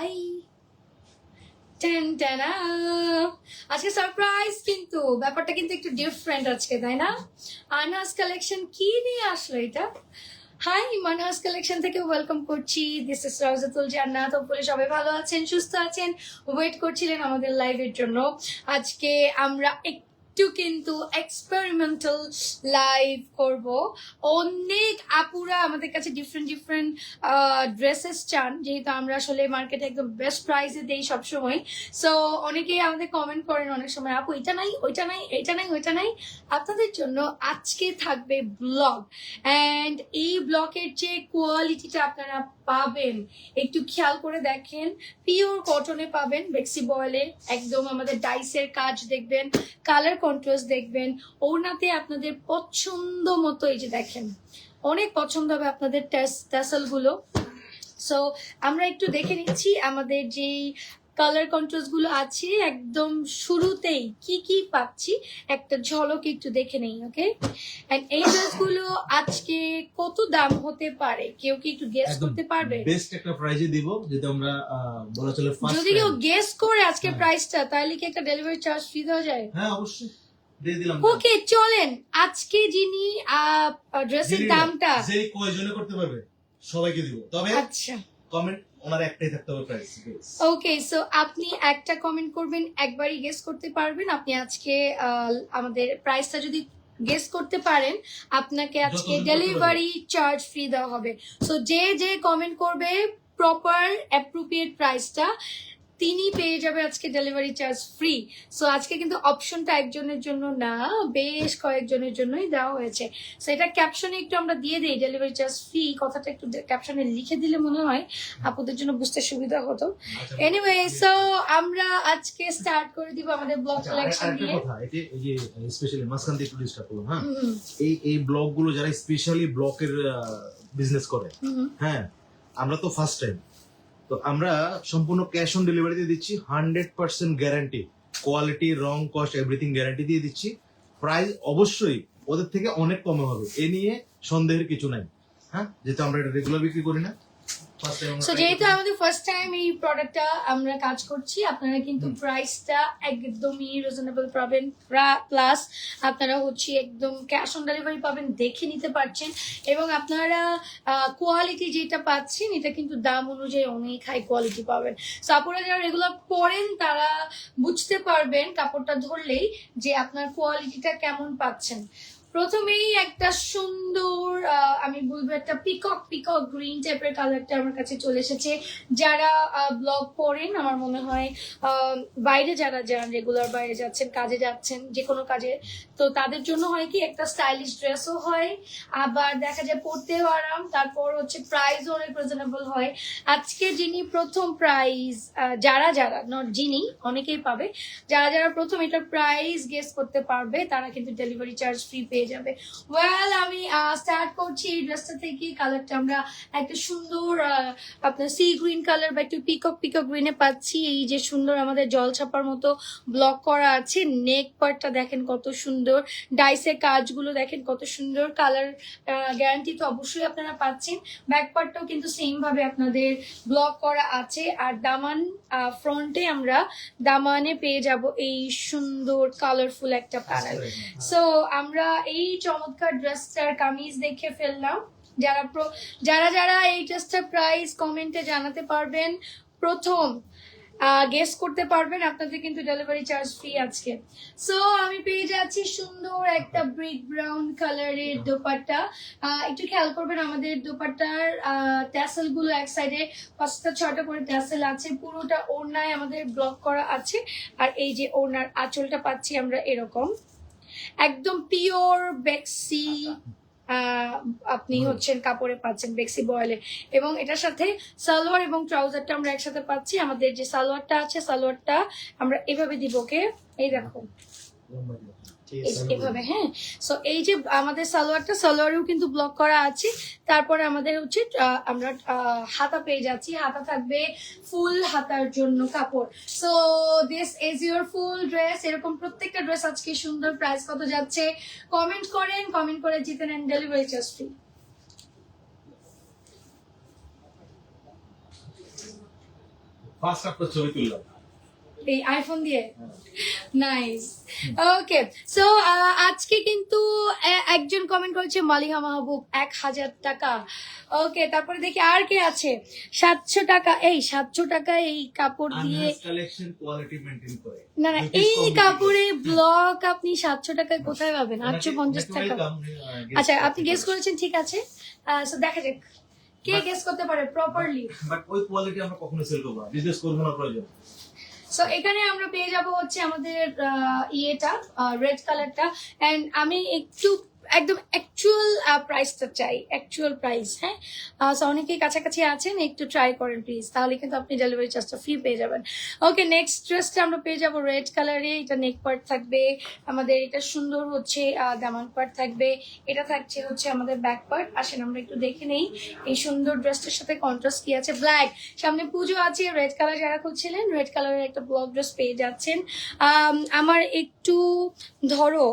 High টেনটেনা আজকে surprise, কিন্তু ব্যাপারটা কিন্তু একটু ডিফারেন্ট আজকে, তাই না? আনহাস কালেকশন কি নিয়ে আসলো এটা? হাই, মানহাস কালেকশন থেকে ওয়েলকাম করছি। দিস ইজ রাউজাতুল জান্নাত। হোপফুলি সবাই ভালো আছেন, সুস্থ আছেন, ওয়েট করছিলেন আমাদের লাইভের জন্য। আজকে আমরা একটু কিন্তু এক্সপেরিমেন্টাল লাইভ করব। অনেক আপুরা আমাদের কাছে ডিফারেন্ট ডিফারেন্ট ড্রেসেস চান, যেহেতু আমরা আসলে মার্কেটে একদম বেস্ট প্রাইসে দেই সবসময়। সো অনেকেই আমাদের কমেন্ট করেন অনেক সময়, আপু এটা নাই, ওইটা নাই, এটা নাই, ওইটা নাই। আপনাদের জন্য আজকে থাকবে ব্লগ, অ্যান্ড এই ব্লকের যে কোয়ালিটিটা আপনারা পাবেন একটু খেয়াল করে দেখেন। পিওর কটনে পাবেন, বেক্সি বয়েলে, একদম আমাদের ডাইসের কাজ দেখবেন, কালার কন্ট্রাস্ট দেখবেন, ওনাতে আপনাদের পছন্দ মতো, এই যে দেখেন অনেক পছন্দ হবে আপনাদের ট্যাসেল গুলো। সো আমরা একটু দেখে নিচ্ছি আমাদের যেই কালার কন্ট্রাস্ট গুলো আছে একদম শুরুতেই কি কি পাচ্ছি, একটা ঝলক একটু দেখে নেই। ওকে, এন্ড এই ড্রেসগুলো আজকে কত দাম হতে পারে, কেউ কি একটু গেস করতে পারবে? বেস্ট একটা প্রাইজে দিব, যেটা আমরা বলা চলে ফার্স্ট। যদি কেউ গেস করে আজকে প্রাইসটা, তাহলে কি একটা ডেলিভারি চার্জ ফ্রি দেওয়া যায়? হ্যাঁ অবশ্যই দিয়ে দিলাম। ওকে, চলেন আজকে যিনি ড্রেসের দামটা যে কয়জনে করতে পারবে সবাইকে দিব, তবে আচ্ছা কমেন্ট ওনার একটাই থাকতে হবে প্রাইস। ওকে, সো আপনি একটা কমেন্ট করবেন, একবারই গেস করতে পারবেন। আপনি আজকে আমাদের প্রাইসটা যদি গেস করতে পারেন, আপনাকে আজকে ডেলিভারি চার্জ ফ্রি দেওয়া হবে। সো যে যে কমেন্ট করবে প্রপার অ্যাপ্রোপ্রিয়েট প্রাইসটা, তিনি পেয়ে যাবে আজকে ডেলিভারি চার্জ ফ্রি। সো আজকে কিন্তু অপশনটা একজনের জন্য না, বেশ কয়েকজনের জন্যই দেওয়া হয়েছে। সো এটা ক্যাপশনে একটু আমরা দিয়ে দিই, ডেলিভারি চার্জ ফ্রি কথাটা একটু ক্যাপশনে লিখে দিলে মনে হয় আপুদের জন্য বুঝতে সুবিধা হতো। এনিওয়ে, সো আমরা আজকে স্টার্ট করে দিব আমাদের ব্লগ কালেকশন দিয়ে। কথা এটি এই যে স্পেশালি মাসকান দিয়ে একটু ডিসটার্ব করলাম। হ্যাঁ, এই ব্লগ গুলো যারা স্পেশালি ব্লকের বিজনেস করে, হ্যাঁ আমরা তো ফার্স্ট টাইম, তো আমরা সম্পূর্ণ ক্যাশ অন ডেলিভারিতে দিচ্ছি, 100% গ্যারান্টি, কোয়ালিটি, রং, কস্ট এভরিথিং গ্যারান্টি দিয়ে দিচ্ছি। প্রাইস অবশ্যই ওদের থেকে অনেক কমে হবে, এ নিয়ে সন্দেহের কিছু নাই। হ্যাঁ, যেহেতু আমরা এটা রেগুলার বিক্রি করি না, সো যেহেতু আমাদের ফার্স্ট টাইম এই প্রোডাক্টটা আমরা কাজ করছি, আপনারা কিন্তু প্রাইসটা একদমই রিজনেবল পাবেন, প্লাস আপনারা হচ্ছে একদম ক্যাশ অন ডেলিভারি পাবেন, দেখে নিতে পারছেন, এবং আপনারা কোয়ালিটি যেটা পাচ্ছেন এটা কিন্তু দাম অনুযায়ী অনেক হাই কোয়ালিটি পাবেন। সো আপনারা যারা রেগুলার পরেন তারা বুঝতে পারবেন কাপড়টা ধরলেই যে আপনার কোয়ালিটিটা কেমন পাচ্ছেন। প্রথমেই একটা সুন্দর আমি বলবো একটা পিকক গ্রিন টাইপের কালারটা আমার কাছে চলে এসেছে। যারা ব্লগ পড়েন, আমার মনে হয় বাইরে যারা যান, রেগুলার বাইরে যাচ্ছেন, কাজে যাচ্ছেন, যে কোনো কাজে, তো তাদের জন্য হয় কি একটা স্টাইলিশ ড্রেসও হয়, আবার দেখা যায় পড়তেও আরাম, তারপর হচ্ছে প্রাইসও অনেক রিজনেবল হয়। আজকে যিনি প্রথম প্রাইস, যারা যারা নট যিনি, অনেকেই পাবে, যারা যারা প্রথম এটার প্রাইস গেস করতে পারবে তারা কিন্তু ডেলিভারি চার্জ ফ্রি পেয়ে যাবে। ওয়েল, আমি স্টার্ট করছি এই ড্রেসটা থেকে। কালারটা আমরা একটা সুন্দর আপনার সি গ্রিন কালার বা একটু পিকক গ্রিনে পাচ্ছি। এই যে সুন্দর আমাদের জল ছাপার মতো ব্লক করা আছে, নেক পার্টটা দেখেন কত সুন্দর, ডাইসের কাজগুলো দেখেন কত সুন্দর, কালার গ্যারান্টি তো অবশ্যই আপনারা পাচ্ছেন। ব্যাক পার্টটাও কিন্তু সেম ভাবে আপনাদের ব্লক করা আছে, আর দামান ফ্রন্টে আমরা দামানে পেয়ে যাব এই সুন্দর কালারফুল একটা প্যানেল। সো আমরা এই চমৎকার ড্রেসটার কামিজ দেখে ফেললাম। যারা যারা এই ড্রেসটার প্রাইস কমেন্টে জানাতে পারবেন, প্রথম গেস করতে পারবেন, আপনাদের কিন্তু ডেলিভারি চার্জ ফ্রি আজকে। সো আমি পেয়ে যাচ্ছি সুন্দর একটা ব্রিক ব্রাউন কালারের দোপাট্টা। একটু খেয়াল করবেন আমাদের দোপাট্টার ট্যাসেল গুলো এক সাইডে 5-6টা করে ট্যাসেল আছে, পুরোটা ওড়নায় আমাদের ব্লক করা আছে, আর এই যে ওড়নার আঁচলটা পাচ্ছি আমরা এরকম একদম পিওর বেক্সি, আপনি হচ্ছেন কাপড়ে পাচ্ছেন বেক্সি বয়েলে, এবং এটার সাথে সালোয়ার এবং ট্রাউজারটা আমরা একসাথে পাচ্ছি। আমাদের যে সালোয়ারটা আছে, সালোয়ারটা আমরা এভাবে দিব, ওকে, এই দেখো এভাবে। হ্যাঁ, সো এই যে আমাদের সালোয়ারেও কিন্তু ব্লক করা আছে। তারপরে আমাদের হচ্ছে আমরা হাতা পেয়ে যাচ্ছি, হাতা থাকবে ফুল হাতার জন্য কাপড়। So this is your full dress. এরকম প্রত্যেকটা ড্রেস আজকে সুন্দর। প্রাইস কত যাচ্ছে কমেন্ট করেন, কমেন্ট করে জিতে নেন ডেলিভারি চার্জ ফ্রি। ফার্স্ট আপনার ছবি তুললাম। এই আইফোন দিয়ে নাইস। ওকে, সো আজকে কিন্তু একজন কমেন্ট করেছে মালিহা মাহবুব 1000 টাকা। ওকে, তারপরে দেখি আর কে আছে 700 টাকা। এই 700 টাকা এই কাপড় দিয়ে কালেকশন কোয়ালিটি মেইনটেইন করে। না না, এই কাপড়ে ব্লক আপনি 700 টাকায় কোথায় পাবেন? 850 টাকা। আচ্ছা, আপনি গেস করেছেন, ঠিক আছে। সো দেখা যাক কে গেস করতে পারে প্রপারলি। বাট ওই কোয়ালিটি আমরা কখনো সেল করব না, বিজনেস করব না প্রয়োজন। সো এখানে আমরা পেয়ে যাব হচ্ছে আমাদের ইয়েটা রেড কালারটা। এন্ড আমি একটু একদম অ্যাকচুয়াল প্রাইসটা চাই, অ্যাকচুয়াল প্রাইস। হ্যাঁ, সো অনেকেই কাছাকাছি আছেন, একটু ট্রাই করেন প্লিজ, তাহলে কিন্তু আপনি ডেলিভারি চার্জটা ফ্রি পেয়ে যাবেন। ওকে, নেক্সট ড্রেসটা আমরা পেয়ে যাব রেড কালারে। এটা নেক পার্ট থাকবে আমাদের, এটা সুন্দর হচ্ছে দামান পার্ট থাকবে, এটা থাকছে হচ্ছে আমাদের ব্যাক পার্ট। আসেন আমরা একটু দেখে নেই এই সুন্দর ড্রেসটার সাথে কন্ট্রাস্ট কি আছে। ব্ল্যাক, সামনে পুজো আছে, রেড কালার যারা খুঁজছিলেন রেড কালারের একটা ব্লক ড্রেস পেয়ে যাচ্ছেন। আমার একটু ধরো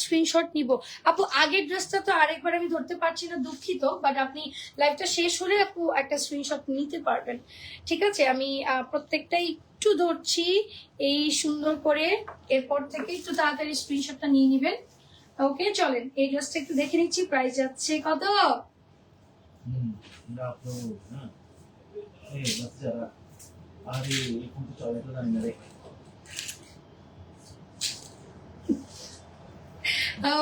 স্ক্রিনশট নিব আপু। আগের ড্রেসটা তো আরেকবার আমি ধরতে পারছি না, দুঃখিত, বাট আপনি লাইভটা শেষ হলে আপু একটা স্ক্রিনশট নিতে পারবেন, ঠিক আছে? আমি প্রত্যেকটাই একটু ধরছি এই সুন্দর করে, এরপর থেকে একটু তাড়াতাড়ি স্ক্রিনশটটা নিয়ে নেবেন। ওকে, চলেন এই ড্রেসটা একটু দেখে নিচ্ছি। প্রাইস যাচ্ছে কত? না আপু, হ্যাঁ এই বাচ্চারা আরে এখন তো চলে তো জানি না রে।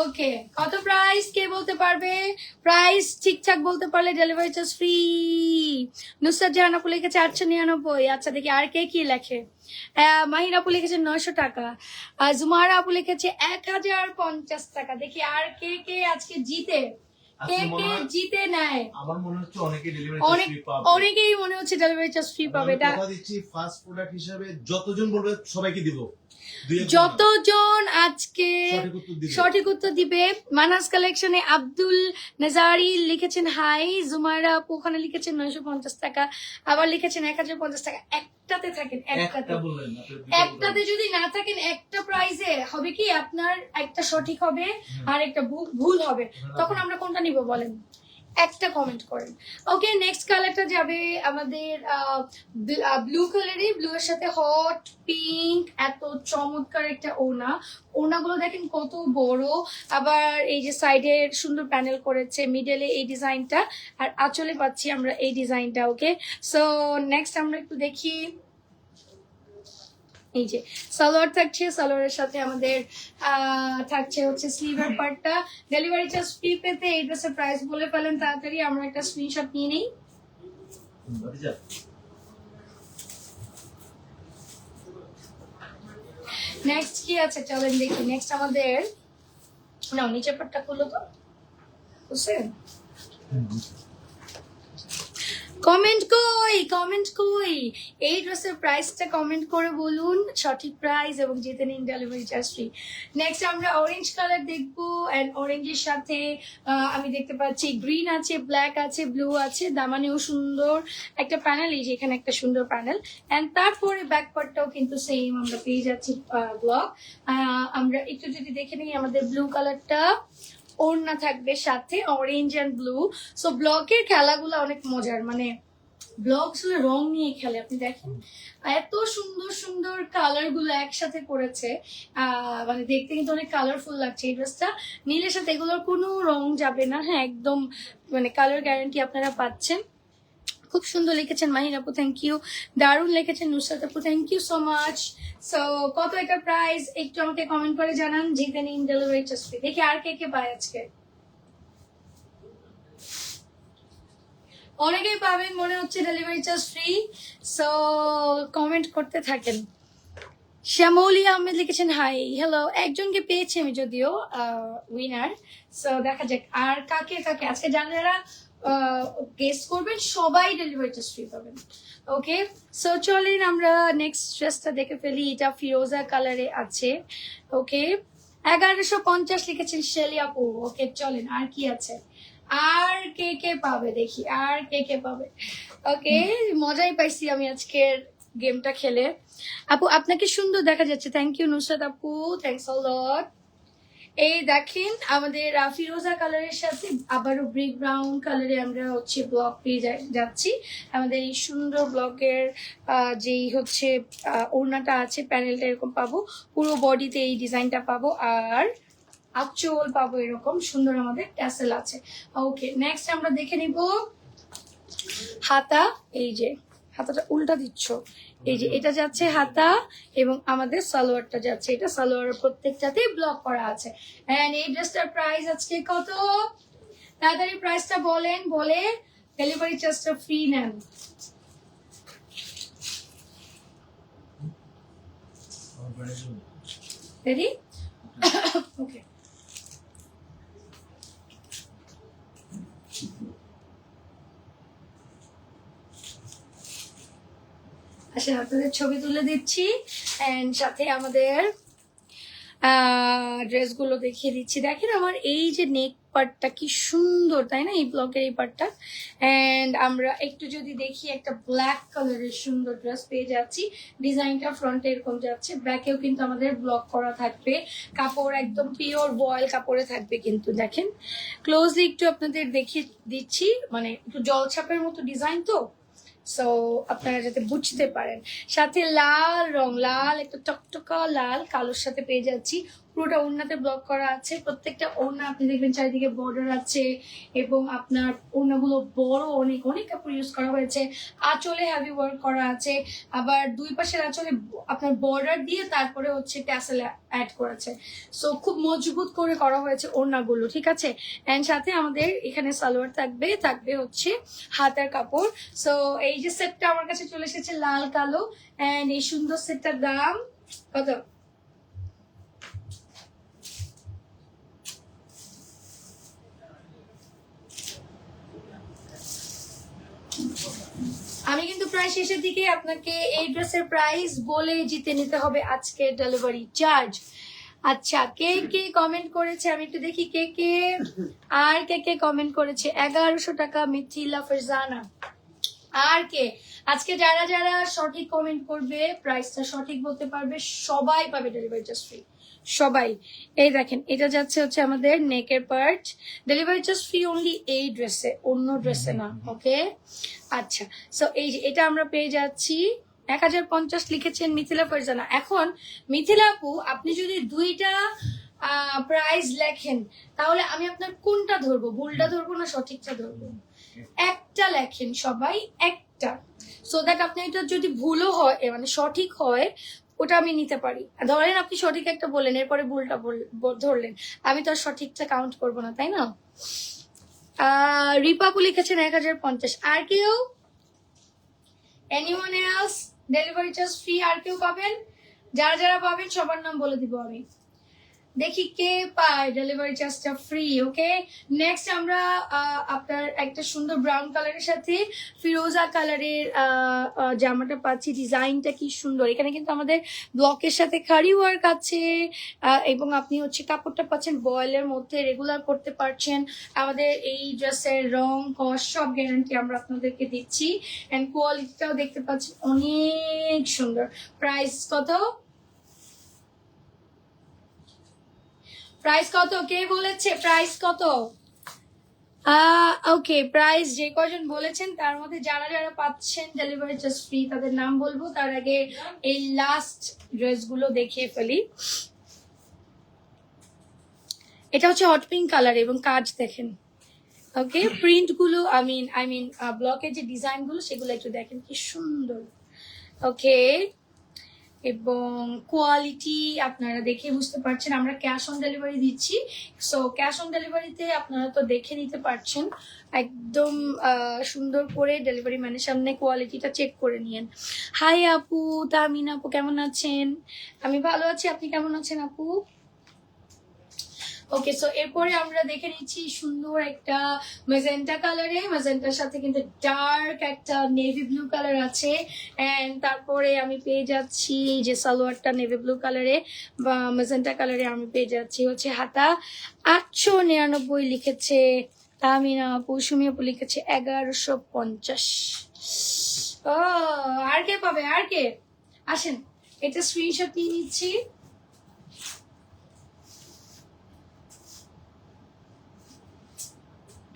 ওকে, কত প্রাইস কে বলতে পারবে? প্রাইস ঠিকঠাক বলতে পারলে delivery charge free. Nusrat Jahan আপু লিখেছে 899। আচ্ছা, দেখি আর কে কি লেখে। মাহির আপু লিখেছে 900 টাকা। জুমারা আপু লিখেছে 1050 টাকা। দেখি আর কে কে আজকে জিতে, কে কে জিতে নেয়। আমার মনে হচ্ছে অনেকে ডেলিভারি অনেক ফ্রি পাবে, অনেকেই মনে হচ্ছে ডেলিভারি চার্জ ফ্রি পাবে। এটা কথা দিচ্ছি, ফার্স্ট প্রোডাক্ট হিসেবে যতজন বলবে সবাইকে দিব। যতজন আজকে সঠিক উত্তর দিবে। সঠিক উত্তর দিবে। মানাস কালেকশনে আব্দুল নাজারি লিখেছেন হাই। জুমাইরা আপু ওখানে লিখেছেন 950 টাকা, আবার লিখেছেন 1050 টাকা। একটাতে থাকেন, একটা বললেন না, একটাতে যদি না থাকেন, একটা প্রাইজে হবে কি আপনার একটা সঠিক হবে আর একটা ভুল হবে, তখন আমরা কোনটা নিব বলেন? একটা কমেন্ট করেন। ওকে, নেক্সট কালারটা যাবে আমাদের ব্লু কালারে, ব্লু এর সাথে হট পিঙ্ক। এত চমৎকার একটা ওনাগুলো দেখেন কত বড়, আবার এই যে সাইডের সুন্দর প্যানেল করেছে, মিডলে এই ডিজাইনটা, আর আঁচলে পাচ্ছি আমরা এই ডিজাইনটা। ওকে, সো নেক্সট আমরা একটু দেখি। এই যে সালোয়ার থাকছে, সালোয়ারের সাথে আমাদের থাকছে হচ্ছে স্লিভের পার্টটা। ডেলিভারি চার্জ ফ্রি পেতে এই ড্রেসের প্রাইস বলে ফেলেন তাড়াতাড়ি, আমরা একটা স্ক্রিনশট নিয়ে নেই। নেক্সট কি আছে চলেন দেখি। নেক্সট আমাদের না, নিচের পার্টটা খুললো তো, বুঝছেন? কমেন্ট কই, কমেন্ট কই? এই ড্রেসের প্রাইসটা কমেন্ট করে বলুন সঠিক প্রাইস এবং জিতে নিন ডেলিভারি চার্জ ফ্রি। নেক্সট আমরা অরেঞ্জ কালার দেখবো, এন্ড অরেঞ্জের সাথে আমি দেখতে পাচ্ছি গ্রিন আছে, ব্ল্যাক আছে, ব্লু আছে, দামানেও সুন্দর একটা প্যানেল, এই যে এখানে একটা সুন্দর প্যানেল। এন্ড তারপরে ব্যাক পার্টটাও কিন্তু সেম আমরা পেয়ে যাচ্ছি ব্লক। আমরা একটু যদি দেখে নিই, আমাদের ব্লু কালারটা ওড়না থাকবে সাথে অরেঞ্জ এন্ড ব্লু। সো ব্লকের খেলাগুলো অনেক মজার, মানে ব্লক আসলে রং নিয়ে খেলে। আপনি দেখেন এত সুন্দর সুন্দর কালার গুলো একসাথে করেছে, মানে দেখতে কিন্তু অনেক কালারফুল লাগছে। এই ড্রেসটা নীলের সাথে এগুলোর কোনো রং যাবে না। হ্যাঁ, একদম মানে কালার গ্যারান্টি আপনারা পাচ্ছেন। খুব সুন্দর লিখেছেন মাহির আপু, থ্যাংক ইউ। দারুণ লিখেছেন নুসরাত আপু, thank you so much. So কত এটার প্রাইস একটু আমাকে কমেন্ট করে জানান, জিতে নিন ডেলিভারি চার্জ ফ্রি। দেখি আর কে কে পায় আজকে। অনেকেই পাবেন মনে হচ্ছে delivery charge free, so comment করতে থাকেন। শ্যামলী আহমেদ লিখেছেন হাই, হ্যালো। একজনকে পেয়েছি আমি যদিও উইনার। সো দেখা যাক আর কাকে কাকে আজকে যারা গেস করবেন সবাই ডেলিভারি চার্জ ফ্রি পাবেন। ওকে, সো চলেন আমরা নেক্সট ড্রেসটা দেখে ফেলি। এটা ফিরোজা কালারে আছে। ওকে, 1150 লিখেছেন শেলি আপু। ওকে, চলেন আর কি আছে, আর কে কে পাবে দেখি, আর কে কে পাবে। ওকে, মজাই পাইছি আমি আজকের গেমটা খেলে। আপু আপনাকে সুন্দর দেখা যাচ্ছে, থ্যাংক ইউ নুসরাত আপু, থ্যাংকস আ লট। এই দেখেন আমাদের ফিরোজা কালারের সাথে আবারও ব্রিক ব্রাউন কালারে আমরা হচ্ছে ব্লক পেয়ে যাচ্ছি। আমাদের এই সুন্দর ব্লকের যেই হচ্ছে ওড়নাটা আছে, প্যানেলটা এরকম পাবো, পুরো বডিতে এই ডিজাইনটা পাবো, আর আঁচল পাবো এরকম সুন্দর, আমাদের ট্যাসেল আছে। ওকে, নেক্সট আমরা দেখে নিব হাতা। এই যে হাতাটা উল্টা দিচ্ছ, এই যে এটা যাচ্ছে হাতা, এবং আমাদের সালোয়ারটা যাচ্ছে, এটা সালোয়ারের প্রত্যেকটাতেই ব্লক করা আছে। এন্ড এই ড্রেসটার প্রাইস আজকে কত? তাড়াতাড়ি প্রাইসটা বলেন, বলে ডেলিভারি চার্জটা ফ্রি নেন। রেডি? ওকে, আসলে আপনাদের ছবি তুলে দিচ্ছি, এন্ড সাথে আমাদের ড্রেসগুলো দেখিয়ে দিচ্ছি। দেখেন আমার এই যে নেক পার্টটা কি সুন্দর, তাই না, এই ব্লকের এই পার্টটা। এন্ড আমরা একটু যদি দেখি, একটা ব্ল্যাক কালারের সুন্দর ড্রেস পেয়ে যাচ্ছি। ডিজাইনটা ফ্রন্টে এরকম যাচ্ছে, ব্যাকেও কিন্তু আমাদের ব্লক করা থাকবে, কাপড় একদম পিওর ভয়েল কাপড়ে থাকবে। কিন্তু দেখেন ক্লোজলি একটু আপনাদের দেখিয়ে দিচ্ছি, মানে একটু জলছাপের মতো ডিজাইন তো, সো আপনারা যাতে বুঝতে পারেন। সাথে লাল রং, লাল একটা টকটকা লাল কালোর সাথে পেয়ে যাচ্ছি। পুরোটা ওড়নাতে ব্লক করা আছে, প্রত্যেকটা ওড়না আপনি দেখবেন চারিদিকে বর্ডার আছে, এবং আপনার ওড়নাগুলো বড়, অনেক অনেক কাপড় ইউজ করা হয়েছে। আঁচলে হেভি ওয়ার্ক করা আছে, আবার দুই পাশের আঁচলে আপনার বর্ডার দিয়ে তারপরে হচ্ছে ট্যাসেল অ্যাড করেছে। সো খুব মজবুত করে করা হয়েছে ওড়নাগুলো, ঠিক আছে। এন্ড সাথে আমাদের এখানে সালোয়ার থাকবে, থাকবে হচ্ছে হাতার কাপড়। সো এই যে সেটটা আমার কাছে চলে এসেছে লাল কালো, এন্ড এই সুন্দর সেটটার দাম কত? আমি কিন্তু প্রায় শেষের দিকে আপনাকে এই ড্রেসের প্রাইস বলে জিতে নিতে হবে আজকে ডেলিভারি চার্জ। আচ্ছা, কে কে কমেন্ট করেছে আমি একটু দেখি, কে কে আর কে কে কমেন্ট করেছে। 1100 টাকা মিথিলা ফারজানা। আর কে আজকে যারা যারা সঠিক কমেন্ট করবে, প্রাইসটা সঠিক বলতে পারবে, সবাই পাবে ডেলিভারি চার্জ ফ্রি, সবাই। এই দেখেন এটা যাচ্ছে হচ্ছে আমাদের নেকের part, delivery charge free only এই ড্রেসে, অন্য ড্রেসে না। ওকে, আচ্ছা, সো এই যে এটা আমরা পেয়ে যাচ্ছি 1050 লিখেছেন মিথিলা ফারজানা। এখন মিথিলা আপু, আপনি যদি দুইটা প্রাইস লেখেন, তাহলে আমি আপনার কোনটা ধরবো, ভুলটা ধরবো না সঠিকটা ধরবো? একটা লেখেন সবাই, একটা, সো দ্যাট আপনি এটা যদি ভুলও হয়, মানে সঠিক হয়, ওটা আমি নিতে পারি। ধরেন আপনি সঠিক একটা বললেন, এরপরে ভুলটা ধরলেন, আমি তো আর সঠিকটা কাউন্ট করবো না, তাই না? রিপাপু লিখেছেন 1050। আর কেউ? Anyone else? Delivery charge free আর কেউ পাবেন? যারা যারা পাবেন সবার নাম বলে দিব আমি, দেখি কে পায় ডেলিভারি চার্জটা ফ্রি। ওকে, নেক্সট আমরা আপনার একটা সুন্দর ব্রাউন কালারের সাথে ফিরোজা কালারের জামাটা পাচ্ছি। ডিজাইনটা কি সুন্দর, এখানে কিন্তু আমাদের ব্লকের সাথে খাড়ি ওয়ার্ক আছে, এবং আপনি হচ্ছে কাপড়টা পাচ্ছেন বয়েলের মধ্যে, রেগুলার করতে পারছেন। আমাদের এই ড্রেসের রং কস সব গ্যারান্টি আমরা আপনাদেরকে দিচ্ছি, এন্ড কোয়ালিটিটাও দেখতে পাচ্ছেন অনেক সুন্দর। প্রাইস কত? প্রাইস কত? কে বলেছে প্রাইস কত? ওকে, প্রাইস যে কজন বলেছেন তার মধ্যে যারা যারা পাচ্ছেন ডেলিভারি চার্জ ফ্রি তাদের নাম বলবো। তার আগে এই লাস্ট ড্রেসগুলো দেখিয়ে ফেলি। এটা হচ্ছে হট পিঙ্ক কালার এবং কাজ দেখেন। ওকে, প্রিন্ট গুলো আই মিন ব্লকের যে ডিজাইন গুলো সেগুলো একটু দেখেন কি সুন্দর। ওকে, এবং কোয়ালিটি আপনারা দেখে বুঝতে পারছেন। আমরা ক্যাশ অন ডেলিভারি দিচ্ছি, সো ক্যাশ অন ডেলিভারিতে আপনারা তো দেখে নিতে পারছেন, একদম সুন্দর করে ডেলিভারি ম্যানের সামনে কোয়ালিটিটা চেক করে নিয়েন। হাই আপু, তামিন আপু কেমন আছেন? আমি ভালো আছি, আপনি কেমন আছেন আপু? ওকে, সো এরপরে আমরা দেখে নিচ্ছি সুন্দর একটা ম্যাজেন্টা কালারে, ম্যাজেন্টার সাথে কিন্তু ডার্ক একটা নেভি ব্লু কালার আছে, এন্ড তারপরে আমি পেয়ে যাচ্ছি যে সালোয়ারটা নেভি ব্লু কালারে বা ম্যাজেন্টা কালারে, আমি পেয়ে যাচ্ছি হচ্ছে হাতা। 899 লিখেছে তামিনা আপু, সুমি আপু লিখেছে 1150। ও, আর কে পাবে, আর কে? আসেন এটা স্ক্রিনশট নিয়ে নিচ্ছি।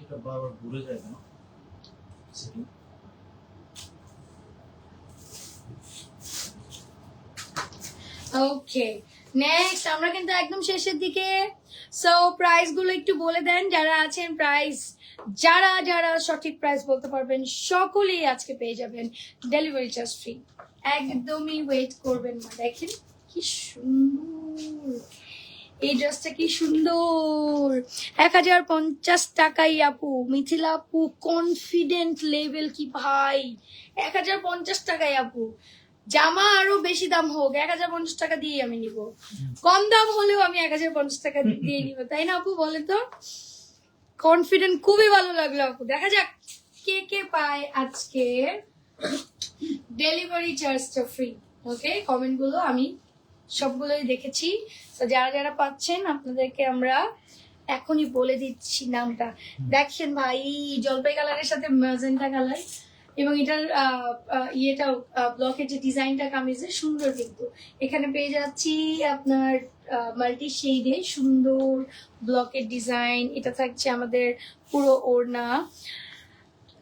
এটা বারবার ঘুরে যায় কেন? Setting. ওকে, নেক্সট আমরা কিন্তু একদম শেষের দিকে। সো প্রাইস গুলো একটু বলে দেন যারা আছেন, প্রাইস যারা যারা সঠিক প্রাইস বলতে পারবেন সকলেই আজকে পেয়ে যাবেন ডেলিভারি চার্জ ফ্রি। একদমই ওয়েট করবেন না, দেখেন কি সুন্দর এই ড্রেসটা, কি সুন্দর। 1050 টাকাই আপু, মিথিলা আপু কনফিডেন্ট লেভেল কি ভাই, 1050 টাকাই আপু। জামা আরো বেশি দাম হোক, 1050 টাকা দিয়ে আমি নিব, কম দাম হলেও আমি 1050 টাকা দিয়ে নিব, তাই না আপু বলেন তো? কনফিডেন্ট, খুবই ভালো লাগলো আপু। দেখা যাক কে কে পায় আজকে ডেলিভারি চার্জটা ফ্রি। ওকে, কমেন্ট গুলো আমি সবগুলোই দেখেছি। তো যারা যারা পাচ্ছেন আপনাদেরকে আমরা এখনই বলে দিচ্ছি নামটা। দেখেন ভাই, জলপাই কালারের সাথে ম্যাজেন্টা কালার, এবং এটার ইয়েটা ব্লকের যে ডিজাইনটা কামিজের সুন্দর, কিন্তু এখানে পেয়ে যাচ্ছি আপনার মাল্টি শেডে সুন্দর ব্লকের ডিজাইন। এটা থাকছে আমাদের পুরো ওড়না।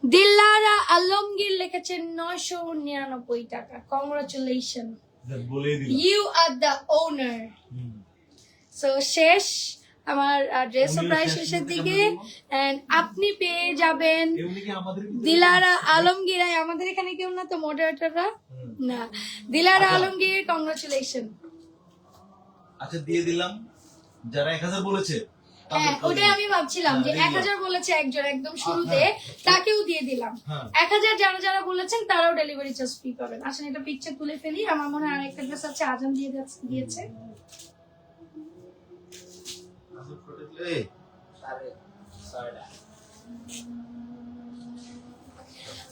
দিলারা আলমগীর লিখেছেন 999 টাকা। Congratulation, you are the owner. So শেষ আমার ড্রেসও প্রায় শেষের দিকে, এন্ড আপনি পেয়ে যাবেন দিলারা আলমগীর। আমাদের এখানে কেউ না তো মডারেটররা না, দিলারা আলমগীর, কংগ্রাচুলেশন। আচ্ছা দিয়ে দিলাম, যারা 1000 বলেছে হ্যাঁ, ওটাই আমি ভাবছিলাম যে 1000 বলেছে একজন একদম শুরুতে, তাকেও দিয়ে দিলাম। 1000 যারা যারা বলেছেন তারাও ডেলিভারি চার্জ ফ্রি পাবেন। আসেন এটা পিকচার তুলে ফেলি। আমার মনে হয় আরেকটা ড্রেস আছে, আজান দিয়েছে।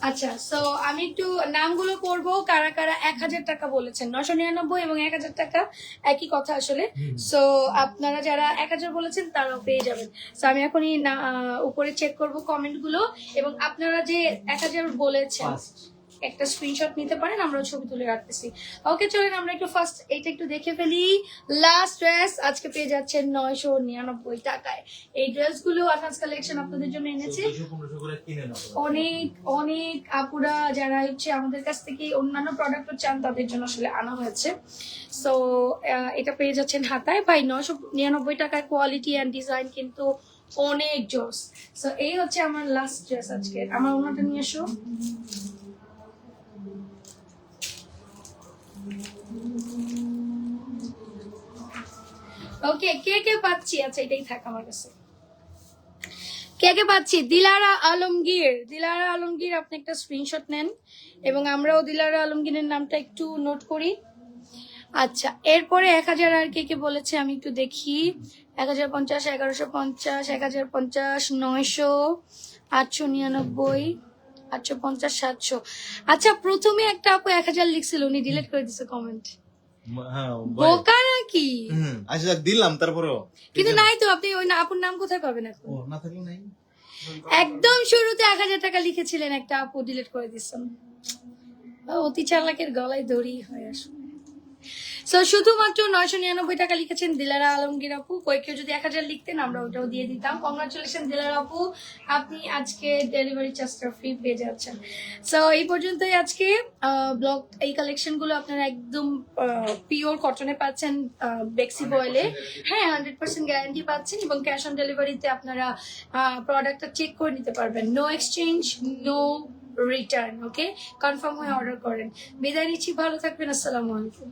আচ্ছা, সো আমি একটু নামগুলো করব, কারা কারা 1000 টাকা বলেছেন। 999 এবং 1000 টাকা একই কথা আসলে। সো আপনারা যারা 1000 বলেছেন তারাও পেয়ে যাবেন। সো আমি এখনই উপরে চেক করব কমেন্ট গুলো, এবং আপনারা যে 1000 বলেছেন একটা স্ক্রিনশট নিতে পারেন, আমরা ছবি তুলে রাখতেছি। ওকে, চলেন আমরা একটু ফার্স্ট এটা একটু দেখে ফেলি। লাস্ট ড্রেস আজকে পেয়ে যাচ্ছেন 999 টাকায়। এই ড্রেসগুলো আডভান্স কালেকশন আপনাদের জন্য এনেছে অনেক অনেক আপুরা যারা হচ্ছে আমাদের কাছ থেকে অন্যান্য প্রোডাক্টও চান, তাদের জন্য আসলে আনা হয়েছে। সো এটা পেয়ে যাচ্ছেন হাতায়। ভাই 999 টাকায় কোয়ালিটি অ্যান্ড ডিজাইন কিন্তু অনেক জোস। সো এই হচ্ছে আমার লাস্ট ড্রেস আজকে। আমার ওনাটা নিয়ে এসো। ওকে, কে কে পাচ্ছি? আচ্ছা, এটাই থাক আমার কাছে। কে কে পাচ্ছি? দিলারা আলমগীর। দিলারা আলমগীর, আপনি একটা স্ক্রিনশট নেন এবং আমরাও দিলারা আলমগীরের নামটা একটু নোট করি। আচ্ছা, এরপরে 1000 আর কে কে বলেছে আমি একটু দেখি। 1050, 1150, 1050, 900, 899, 850, 700। আচ্ছা, প্রথমে একটা আপু 1000 লিখছিল, উনি ডিলিট করে দিছে কমেন্ট। বোকা নাকি? আচ্ছা দিলাম, তারপরেও কিন্তু নাই তো। আপনি ওই আপুর নাম কোথায় পাবেন এখন? না থাকলে নাই। একদম শুরুতে 1000 টাকা লিখেছিলেন একটা আপু, ডিলিট করে দিচ্ছেন। অতি চালাকের গলায় দড়ি হয় আসলে। সো শুধুমাত্র 999 টাকা লিখেছেন দিলারা আলমগীর আপু। কেউ যদি 1000 লিখতেন আমরা ওটাও দিয়ে দিতাম। কংগ্রাচুলেশন দিলারা আপু, আপনি আজকে ডেলিভারি চার্জটা ফ্রি পেয়ে যাচ্ছেন। সো এই পর্যন্তই আজকে ব্লগ। এই কালেকশন গুলো আপনারা একদম পিওর কটনে পাচ্ছেন, বেক্সি বয়েলে। হ্যাঁ, 100% গ্যারান্টি পাচ্ছেন, এবং ক্যাশ অন ডেলিভারিতে আপনারা প্রোডাক্টটা চেক করে নিতে পারবেন। No exchange, no return. Okay, confirm হয়ে অর্ডার করেন। বিদায় নিচ্ছি, ভালো থাকবেন, আসসালামু আলাইকুম।